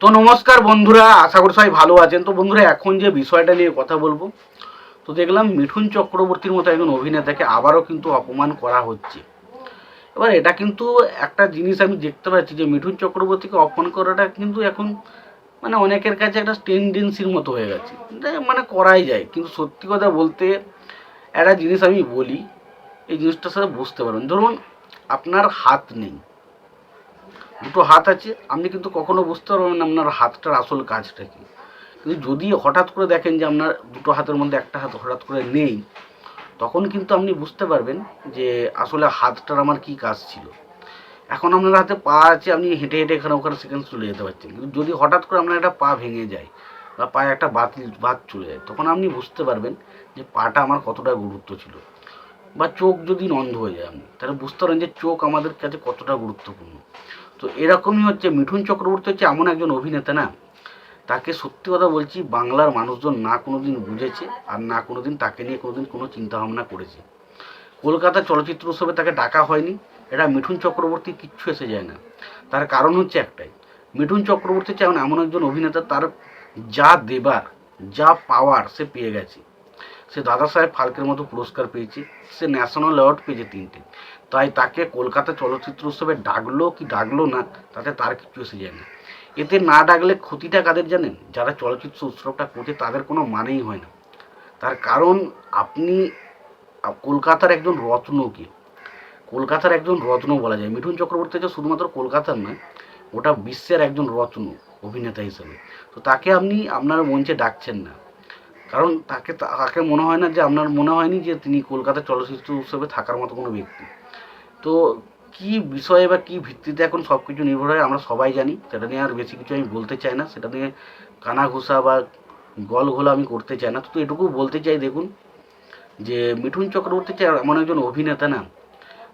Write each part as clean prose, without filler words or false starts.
তো নমস্কার বন্ধুরা, আশা করি সবাই ভালো আছেন। তো বন্ধুরা, এখন যে বিষয়টা নিয়ে কথা বলবো, তো দেখলাম মিঠুন চক্রবর্তীর মতো একজন অভিনেতাকে আবারও কিন্তু অপমান করা হচ্ছে। এবার এটা কিন্তু একটা জিনিস আমি দেখতে পাচ্ছি যে মিঠুন চক্রবর্তীকে অপমান করাটা কিন্তু এখন মানে অনেকের কাছে একটা টেন্ডেন্সির মতো হয়ে গেছে, এটা মানে করাই যায়। কিন্তু সত্যি কথা বলতে একটা জিনিস আমি বলি, এই জিনিসটার সাথে বুঝতে পারবেন। ধরুন আপনার হাত নেই, দুটো হাত আছে, আপনি কিন্তু কখনো বুঝতে পারবেন না আপনার হাতটার আসল কাজটা কি। কিন্তু যদি হঠাৎ করে দেখেন যে আপনার দুটো হাতের মধ্যে একটা হাত হঠাৎ করে নেই, তখন কিন্তু আপনি বুঝতে পারবেন যে আসলে হাতটার আমার কি কাজ ছিল। এখন আপনার হাতে পা আছে, আপনি হেঁটে হেঁটে এখানে ওখানে সেখানে চলে যেতে পারছেন, কিন্তু যদি হঠাৎ করে আপনার একটা পা ভেঙে যায় বা পায়ে একটা বাত চলে যায়, তখন আপনি বুঝতে পারবেন যে পাটা আমার কতটা গুরুত্ব ছিল। বা চোখ যদি অন্ধ হয়ে যায় আপনি, তাহলে বুঝতে পারেন যে চোখ আমাদের কাছে কতটা গুরুত্বপূর্ণ। তো এরকমই হচ্ছে, মিঠুন চক্রবর্তী হচ্ছে এমন একজন অভিনেতা না, তাকে সত্যি কথা বলছি বাংলার মানুষজন না কোনোদিন বুঝেছে, আর না কোনোদিন তাকে নিয়ে কোনোদিন কোনো চিন্তাভাবনা করেছে। কলকাতা চলচ্চিত্র উৎসবে তাকে ডাকা হয়নি, এটা মিঠুন চক্রবর্তী কিচ্ছু এসে যায় না। তার কারণ হচ্ছে একটাই, মিঠুন চক্রবর্তী হচ্ছে এমন একজন অভিনেতা, তার যা দেবার, যা পাওয়ার সে পেয়ে গেছে। সে দাদা সাহেব ফালকের মতো পুরস্কার পেয়েছে, সে ন্যাশনাল অ্যাওয়ার্ড পেয়েছে 3টে। তাই তাকে কলকাতা চলচ্চিত্র উৎসবে ডাকলো কি ডাকলো না, তাতে তার কিছু এসে যায় না। এতে না ডাকলে ক্ষতিটা কাদের জানেন? যারা চলচ্চিত্র উৎসবটা করছে তাদের কোনো মানেই হয় না। তার কারণ আপনি কলকাতার একজন রত্নকে, কলকাতার একজন রত্ন বলা যায়। মিঠুন চক্রবর্তী হচ্ছে শুধুমাত্র কলকাতার নয়, ওটা বিশ্বের একজন রত্ন অভিনেতা হিসেবে। তো তাকে আপনি আপনার মঞ্চে ডাকছেন না, কারণ তাকে তাকে মনে হয় না যে, আপনার মনে হয়নি যে তিনি কলকাতা চলচ্চিত্র উৎসবে থাকার মতো কোনো ব্যক্তি। তো কি বিষয়ে বা কি ভিত্তিতে এখন সব কিছু নির্ভর হয় আমরা সবাই জানি, সেটা নিয়ে আর বেশি কিছু আমি বলতে চাই না, সেটা নিয়ে কানাঘুষা বা গলঘোলা আমি করতে চাই না। তো এটুকু বলতে চাই, দেখুন যে মিঠুন চক্রবর্তী যে এমন একজন অভিনেতা না,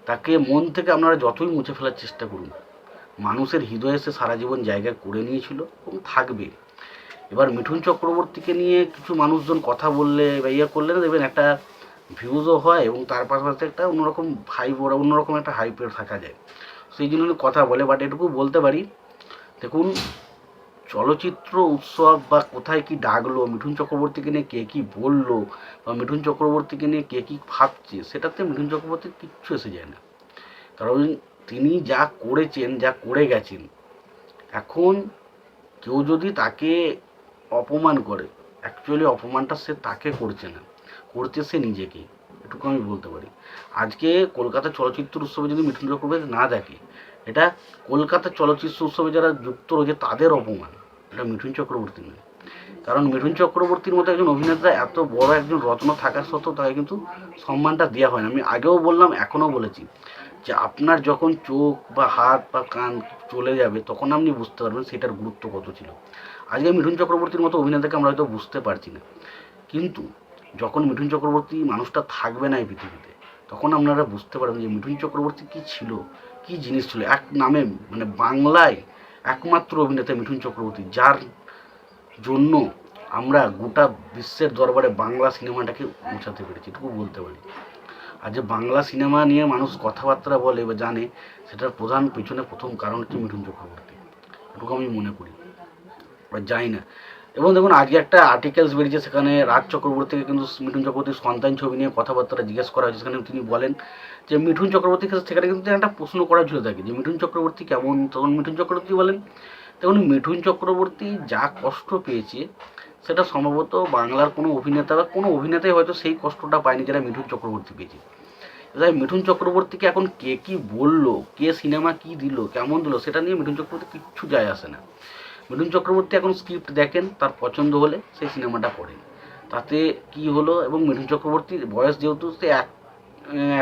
তাকে মন থেকে আপনারা যতই মুছে ফেলার চেষ্টা করুন, মানুষের হৃদয়ে সে সারা জীবন জায়গা করে নিয়েছিল এবং থাকবে। এবার মিঠুন চক্রবর্তীকে নিয়ে কিছু মানুষজন কথা বললে বা ইয়ে করলে না, দেখবেন একটা ভিউজও হয় এবং তার পাশাপাশি একটা অন্যরকম ভাইব, ওরা অন্যরকম একটা হাইপের থাকা যায়, সেই জন্য কথা বলে। বাট এটুকু বলতে পারি, দেখুন চলচ্চিত্র উৎসব বা কোথায় কি ডাকলো, মিঠুন চক্রবর্তীকে নিয়ে কে কি বললো, বা মিঠুন চক্রবর্তীকে নিয়ে কে কি ভাবছে, সেটাতে মিঠুন চক্রবর্তীর কিচ্ছু এসে যায় না। কারণ তিনি যা করেছেন, যা করে গেছেন, এখন কেউ যদি তাকে অপমান করে, অ্যাকচুয়ালি অপমানটা সে তাকে করছে না, করছে সে নিজেকে, এটুকু আমি বলতে পারি। আজকে কলকাতা চলচ্চিত্র উৎসবে যদি মিঠুন চক্রবর্তী না দেখে, এটা কলকাতা চলচ্চিত্র উৎসবে যারা যুক্ত রয়েছে তাদের অপমান, এটা মিঠুন চক্রবর্তী নয়। কারণ মিঠুন চক্রবর্তীর মতো একজন অভিনেতা, এত বড় একজন রত্ন থাকার সত্ত্বেও তাকে কিন্তু সম্মানটা দেওয়া হয় না। আমি আগেও বললাম, এখনও বলেছি, যে আপনার যখন চোখ বা হাত বা কান চলে যাবে, তখন আপনি বুঝতে পারবেন সেটার গুরুত্ব কত ছিল। আজকে মিঠুন চক্রবর্তীর মতো অভিনেতাকে আমরা হয়তো বুঝতে পারছি না, কিন্তু যখন মিঠুন চক্রবর্তী মানুষটা থাকবে না এই পৃথিবীতে, তখন আপনারা বুঝতে পারবেন যে মিঠুন চক্রবর্তী কী ছিল, কী জিনিস ছিল। এক নামে মানে বাংলায় একমাত্র অভিনেতা মিঠুন চক্রবর্তী, যার জন্য আমরা গোটা বিশ্বের দরবারে বাংলা সিনেমাটাকে পৌঁছাতে পেরেছি, এটুকু বলতে পারি। আর যে বাংলা সিনেমা নিয়ে মানুষ কথাবার্তা বলে বা জানে, সেটার প্রধান পেছনে প্রথম কারণ হচ্ছে মিঠুন চক্রবর্তী, এটুকু আমি মনে করি বা যাই না। এবং দেখুন আজকে একটা আর্টিকেলস বেরিয়েছে, সেখানে রাজ চক্রবর্তীকে কিন্তু মিঠুন চক্রবর্তীর সন্তান ছবি নিয়ে কথাবার্তা জিজ্ঞেস করা হয়েছে। সেখানে তিনি বলেন যে মিঠুন চক্রবর্তীর কাছে, সেখানে কিন্তু একটা প্রশ্ন করা ছিল তাকে, যে মিঠুন চক্রবর্তী কেমন, তখন মিঠুন চক্রবর্তী বলেন, দেখুন মিঠুন চক্রবর্তী যা কষ্ট পেয়েছে, সেটা সম্ভবত বাংলার কোনো অভিনেতা বা কোনো অভিনেতাই হয়তো সেই কষ্টটা পায়নি যেটা মিঠুন চক্রবর্তী পেয়েছে। তাই মিঠুন চক্রবর্তীকে এখন কে কি বললো, কে সিনেমা কি দিল, কেমন দিল, সেটা নিয়ে মিঠুন চক্রবর্তী কিচ্ছু যায় আসে না। মিঠুন চক্রবর্তী এখন স্ক্রিপ্ট দেখেন, তার পছন্দ হলে সেই সিনেমাটা করেন, তাতে কি হলো। এবং মিঠুন চক্রবর্তীর বয়স যেহেতু, সে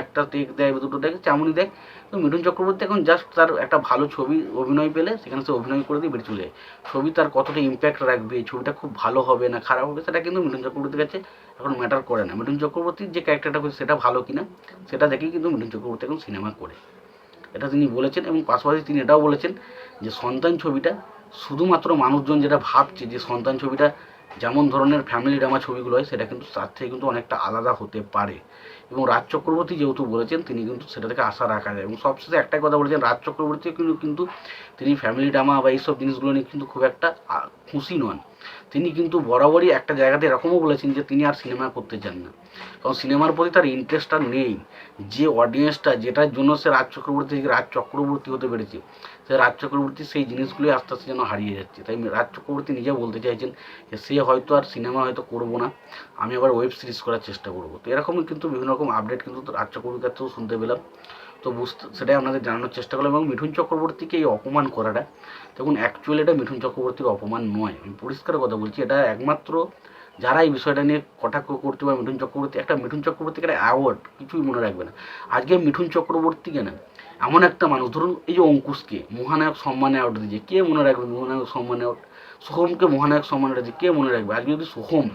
একটা টেক দেয় বা দুটো টেক তেমনই দেয়। তো মিঠুন চক্রবর্তী এখন জাস্ট তার একটা ভালো ছবি অভিনয় পেলে সেখানে সে অভিনয় করে দিয়ে বেরিয়ে চলে যায়। ছবি তার কতটা ইম্প্যাক্ট রাখবে, ছবিটা খুব ভালো হবে না খারাপ হবে, সেটা কিন্তু মিঠুন চক্রবর্তীর কাছে এখন ম্যাটার করে না। মিঠুন চক্রবর্তীর যে ক্যারেক্টারটা করছে সেটা ভালো কিনা, সেটা দেখেই কিন্তু মিঠুন চক্রবর্তী এখন সিনেমা করে, এটা তিনি বলেছেন। এবং পাশাপাশি তিনি এটাও বলেছেন যে সন্তান ছবিটা শুধুমাত্র মানুষজন যেটা ভাবছে যে সন্তান ছবিটা যেমন ধরনের ফ্যামিলি ড্রামা ছবিগুলো হয় সেটা কিন্তু তার থেকে কিন্তু অনেকটা আলাদা হতে পারে। এবং রাজ চক্রবর্তী যেহেতু বলেছেন তিনি কিন্তু সেটা থেকে আশা রাখা যায়। এবং সবশেষে একটাই কথা বলেছেন, রাজ চক্রবর্তীও কিন্তু তিনি ফ্যামিলি ড্রামা বা এইসব জিনিসগুলো নিয়ে কিন্তু খুব একটা খুশি নন। তিনি কিন্তু বরাবরই একটা জায়গাতে এরকমও বলেছেন যে তিনি আর সিনেমা করতে চান না, কারণ সিনেমার প্রতি তার ইন্টারেস্টটা নেই। যে অডিয়েন্সটা যেটার জন্য সে রাজ চক্রবর্তী থেকে রাজ চক্রবর্তী হতে পেরেছে, সে রাজ চক্রবর্তী সেই জিনিসগুলোই আস্তে আস্তে যেন হারিয়ে যাচ্ছে। তাই রাজ চক্রবর্তী নিজে বলতে চাইছেন যে সে হয়তো আর সিনেমা হয়তো করবো না, আমি আবার ওয়েব সিরিজ করার চেষ্টা করবো। তো এরকমই কিন্তু বিভিন্ন রকম আপডেট কিন্তু রাজ চক্রবর্তীর কাছেও শুনতে পেলাম। তো সেটাই আপনাদের জানানোর চেষ্টা করলাম। এবং মিঠুন চক্রবর্তীকে এই অপমান করাটা, দেখুন অ্যাকচুয়ালি এটা মিঠুন চক্রবর্তীর অপমান নয়, আমি পরিষ্কার কথা বলছি। এটা একমাত্র যারা এই বিষয়টা নিয়ে কটাক্ষ করতে পারে মিঠুন চক্রবর্তীকে একটা অ্যাওয়ার্ড কিছুই মনে রাখবে না। আজকে মিঠুন চক্রবর্তীকে না, এমন একটা মানুষ, ধরুন এই যে অঙ্কুশকে মহানায়ক সম্মান অ্যাওয়ার্ড দিয়েছে, কে মনে রাখবে মহানায়ক সম্মান অ্যাওয়ার্ড? সোহমকে মহানায়ক সম্মান দিয়েছে, কে মনে রাখবে? আজকে যদি সোহম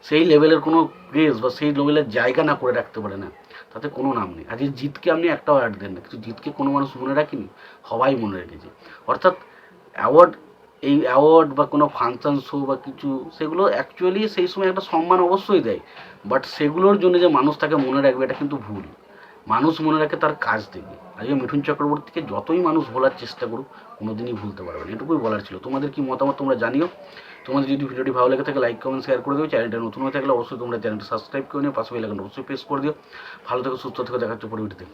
সেই লেভেলের কোনো ক্রেজ বা সেই লেভেলের জায়গা না করে রাখতে পারে না, তাতে কোনো নাম নেই। আজকে জিতকে আপনি একটাও অ্যাড দেন না, কিন্তু জিতকে কোনো মানুষ মনে রাখেনি, সবাই মনে রেখেছে। অর্থাৎ অ্যাওয়ার্ড, এই অ্যাওয়ার্ড বা কোনো ফাংশন শো বা কিছু, সেগুলো অ্যাকচুয়ালি সেই সময় একটা সম্মান অবশ্যই দেয়, বাট সেগুলোর জন্য যে মানুষ তাকে মনে রাখবে এটা কিন্তু ভুল। মানুষ মনে রাখে তার কাজ থেকে। আজকে মিঠুন চক্রবর্তীকে যতই মানুষ ভোলার চেষ্টা করুক কোনোদিনই ভুলতে পারবে না। এটুকুই বলার ছিল। তোমাদের কি মতামত তোমরা জানিও। তোমাদের যদি ভিডিওটি ভালো লেগে থাকে লাইক কমেন্ট শেয়ার করে দিও। চ্যানেলটা নতুন হয়ে থাকলে অবশ্যই তোমরা চ্যানেলটা সাবস্ক্রাইব করে নিও, পাশে বেল আইকনটা অবশ্যই প্রেস করে দিও। ভালো থেকো, সুস্থ থেকো, দেখা হচ্ছে পরবর্তীতে।